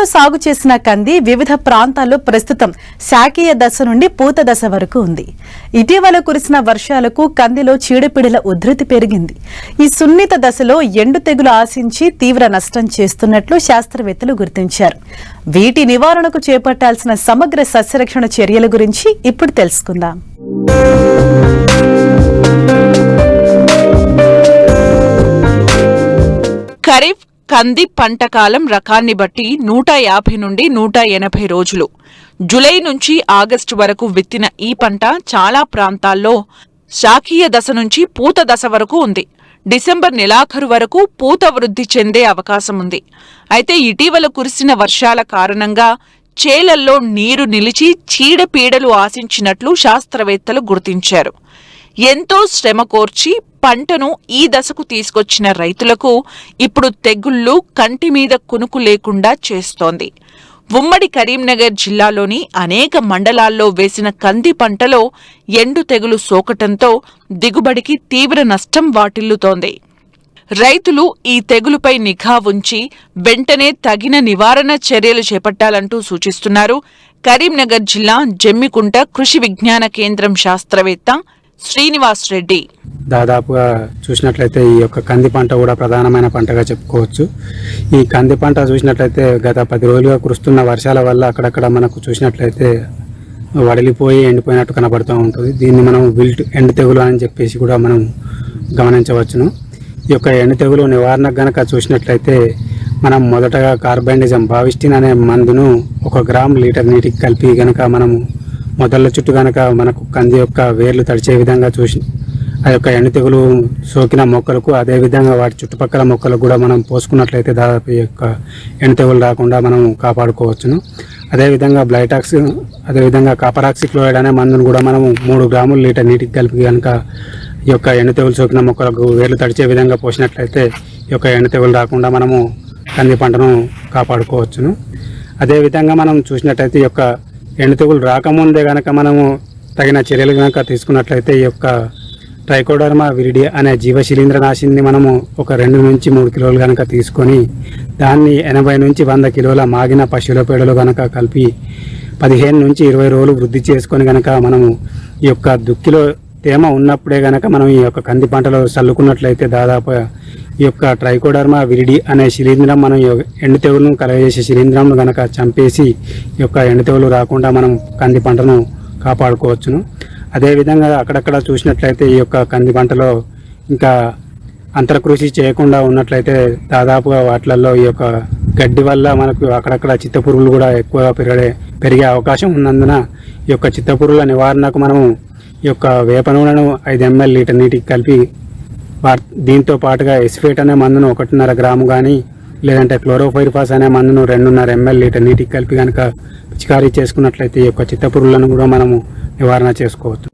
దుక్కిలో సాగు చేసిన కంది వివిధ ప్రాంతాల్లో ప్రస్తుతం శాకీయ దశ నుండి పూత దశ వరకు ఉంది. ఇటీవల కురిసిన వర్షాలకు కందిలో చీడపీడల ఉధృతి పెరిగింది. ఈ సున్నిత దశలో ఎండు తెగులు ఆశించి తీవ్ర నష్టం చేస్తున్నట్లు శాస్త్రవేత్తలు గుర్తించారు. వీటి నివారణకు చేపట్టాల్సిన సమగ్ర సస్యరక్షణ చర్యల గురించి ఇప్పుడు తెలుసుకుందాం. ఖరీఫ్ కంది పంట కాలం రకాన్ని బట్టి 150 నుండి 180 రోజులు. జూలై నుంచి ఆగస్టు వరకు విత్తిన ఈ పంట చాలా ప్రాంతాల్లో శాకీయ దశ నుంచి పూత దశ వరకు ఉంది. డిసెంబర్ నెలాఖరు వరకు పూత వృద్ధి చెందే అవకాశం ఉంది. అయితే ఇటీవల కురిసిన వర్షాల కారణంగా చేలల్లో నీరు నిలిచి చీడపీడలు ఆశించినట్లు శాస్త్రవేత్తలు గుర్తించారు. ఎంతో శ్రమ కోర్చి పంటను ఈ దశకు తీసుకొచ్చిన రైతులకు ఇప్పుడు తెగుళ్లు కంటి మీద కునుకు లేకుండా చేస్తోంది. ఉమ్మడి కరీంనగర్ జిల్లాలోని అనేక మండలాల్లో వేసిన కంది పంటలో ఎండు తెగులు సోకటంతో దిగుబడికి తీవ్ర నష్టం వాటిల్లుతోంది. రైతులు ఈ తెగులుపై నిఘా ఉంచి వెంటనే తగిన నివారణ చర్యలు చేపట్టాలంటూ సూచిస్తున్నారు కరీంనగర్ జిల్లా జమ్మికుంట కృషి విజ్ఞాన కేంద్రం శాస్త్రవేత్త శ్రీనివాస్ రెడ్డి. దాదాపుగా చూసినట్లయితే ఈ యొక్క కంది పంట కూడా ప్రధానమైన పంటగా చెప్పుకోవచ్చు. ఈ కంది పంట చూసినట్లయితే గత 10 రోజులుగా కురుస్తున్న వర్షాల వల్ల అక్కడక్కడ మనకు చూసినట్లయితే వడిలిపోయి ఎండిపోయినట్టు కనబడుతూ ఉంటుంది. దీన్ని మనం విల్ట్ ఎండు తెగులు అని చెప్పేసి కూడా మనం గమనించవచ్చును. ఈ యొక్క ఎండు తెగులు నివారణకు గనక చూసినట్లయితే మనం మొదటగా కార్బెండిజం బావిస్టిన్ అనే మందును 1 గ్రాము లీటర్ నీటికి కలిపి గనక మనము మొదళ్ళ చుట్టూ కనుక మనకు కంది యొక్క వేర్లు తడిచే విధంగా చూసి ఆ యొక్క ఎండు తెగులు సోకిన మొక్కలకు అదేవిధంగా వాటి చుట్టుపక్కల మొక్కలకు కూడా మనం పోసుకున్నట్లయితే దాదాపు ఈ యొక్క ఎండు తెగులు రాకుండా మనం కాపాడుకోవచ్చును. అదేవిధంగా బ్లైటాక్స్ అదేవిధంగా కాపరాక్సిక్లోరైడ్ అనే మందును కూడా మనము 3 గ్రాములు లీటర్ నీటికి కలిపి కనుక ఈ యొక్క ఎండు తెగులు సోకిన మొక్కలకు వేర్లు తడిచే విధంగా పోసినట్లయితే ఈ యొక్క ఎండు తెగులు రాకుండా మనము కంది పంటను కాపాడుకోవచ్చును. అదేవిధంగా మనం చూసినట్లయితే ఈ యొక్క ఎండు తెగులు రాకముందే కనుక మనము తగిన చర్యలు కనుక తీసుకున్నట్లయితే ఈ యొక్క ట్రైకోడర్మా విరిడి అనే జీవశిలీంద్రనాశిని మనము ఒక 2 నుంచి 3 కిలోలు కనుక తీసుకొని దాన్ని 80 నుంచి 100 కిలోల మాగిన పశువుల పేడలు కనుక కలిపి 15 నుంచి 20 రోజులు వృద్ధి చేసుకొని కనుక మనము ఈ యొక్క దుక్కిలో తేమ ఉన్నప్పుడే కనుక మనం ఈ యొక్క కంది పంటలో చల్లుకున్నట్లయితే దాదాపు ఈ యొక్క ట్రైకోడర్మా విరిడి అనే శిలీంద్రం మనం ఎండు తెగులను కలగజేసే శిలీంద్రంను కనుక చంపేసి ఈ యొక్క ఎండు తెగులు రాకుండా మనం కంది పంటను కాపాడుకోవచ్చును. అదేవిధంగా అక్కడక్కడ చూసినట్లయితే ఈ యొక్క కంది పంటలో ఇంకా అంతరకృషి చేయకుండా ఉన్నట్లయితే దాదాపుగా వాటిలలో ఈ యొక్క గడ్డి వల్ల మనకు అక్కడక్కడ చిత్తపురుగులు కూడా ఎక్కువగా పెరిగే అవకాశం ఉన్నందున ఈ యొక్క చిత్తపురుగుల నివారణకు మనము ఈ యొక్క వేప నూనెను 5 ml లీటర్ నీటికి కలిపి దీంతో పాటుగా ఎస్ఫేట్ అనే మందును 1.5 గ్రాము కానీ లేదంటే క్లోరోఫైరిఫాస్ అనే మందును 2.5 ml లీటర్ నీటికి కలిపి కనుక పిచికారీ చేసుకున్నట్లయితే ఈ యొక్క చిత్తపురుగులను కూడా మనము నివారణ చేసుకోవచ్చు.